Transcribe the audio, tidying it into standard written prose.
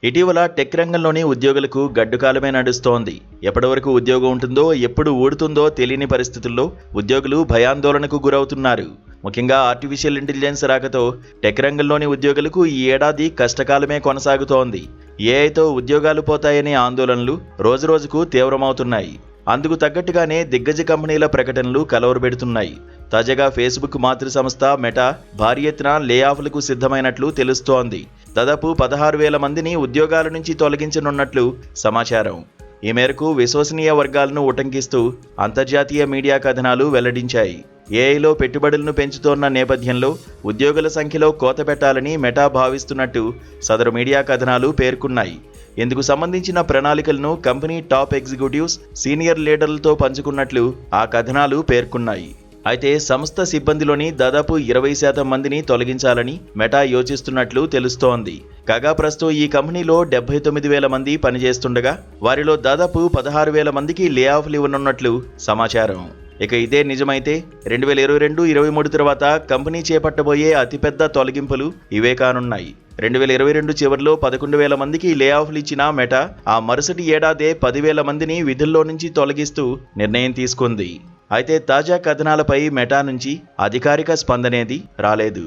ఇటీవల టెక్ రంగంలోని ఉద్యోగులకు గడ్డుకాలమే నడుస్తోంది. ఎప్పటివరకు ఉద్యోగం ఉంటుందో, ఎప్పుడు ఊడుతుందో తెలియని పరిస్థితుల్లో ఉద్యోగులు భయాందోళనకు గురవుతున్నారు. ముఖ్యంగా ఆర్టిఫిషియల్ ఇంటెలిజెన్స్ రాకతో టెక్ రంగంలోని ఉద్యోగులకు ఈ ఏడాది కష్టకాలమే కొనసాగుతోంది. ఏఐతో ఉద్యోగాలు పోతాయనే ఆందోళనలు రోజురోజుకు తీవ్రమవుతున్నాయి. అందుకు తగ్గట్టుగానే దిగ్గజ కంపెనీల ప్రకటనలు కలవరపెడుతున్నాయి. తాజాగా ఫేస్బుక్ మాతృ సంస్థ మెటా భారీ ఎత్తున లే ఆఫ్లకు సిద్ధమైనట్లు తెలుస్తోంది. దాదాపు 16,000 మందిని ఉద్యోగాల నుంచి తొలగించనున్నట్లు సమాచారం. ఈ మేరకు విశ్వసనీయ వర్గాలను ఉటంకిస్తూ అంతర్జాతీయ మీడియా కథనాలు వెల్లడించాయి. ఏఐలో పెట్టుబడులను పెంచుతోన్న నేపథ్యంలో ఉద్యోగుల సంఖ్యలో కోత పెట్టాలని మెటా భావిస్తున్నట్టు సదరు మీడియా కథనాలు పేర్కొన్నాయి. ఇందుకు సంబంధించిన ప్రణాళికలను కంపెనీ టాప్ ఎగ్జిక్యూటివ్స్, సీనియర్ లీడర్లతో పంచుకున్నట్లు ఆ కథనాలు పేర్కొన్నాయి. అయితే సంస్థ సిబ్బందిలోని దాదాపు 20% మందిని తొలగించాలని మెటా యోచిస్తున్నట్లు తెలుస్తోంది. కాగా ప్రస్తుతం ఈ కంపెనీలో 79,000 మంది పనిచేస్తుండగా వారిలో దాదాపు 16,000 మందికి లే ఆఫ్లు ఇవ్వనున్నట్లు సమాచారం. ఇక ఇదే నిజమైతే 2022-23 తర్వాత కంపెనీ చేపట్టబోయే అతిపెద్ద తొలగింపులు ఇవే కానున్నాయి. 2022 చివరిలో 11,000 మందికి లే ఆఫ్లు ఇచ్చిన మెటా ఆ మరుసటి ఏడాదే 10,000 మందిని విధుల్లో నుంచి తొలగిస్తూ నిర్ణయం తీసుకుంది. అయితే తాజా కథనాలపై మెటా నుంచి అధికారిక స్పందనేది రాలేదు.